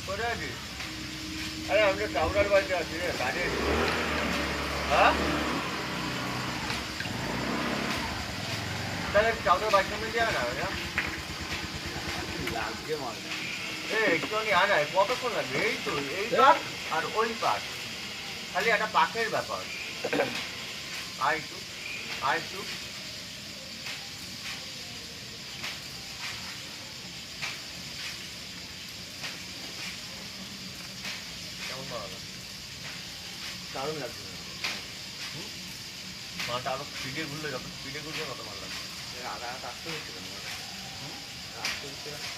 করে আছিস? আরে আমি তো টাউনার বাড়িতে আছি রে, কাজে। হ্যাঁ? তাহলে টাউনার বাড়ির সামনে দিয়ে আনা না? লাগছে মালটা। একটুখানি আনা, কতক্ষণ লাগবে? এই তো, এই পাক আর ওই পাক। খালি একটা পাকের ব্যাপার। আয় একটু, আয় একটু। কেমন বানালো? দারুণ লাগছে। মালটা আরো স্পিডে ঘুরলে, যত স্পিডে ঘুরবে তত ভালো লাগবে। আধা আসতে হচ্ছে কেন? আসতে হচ্ছে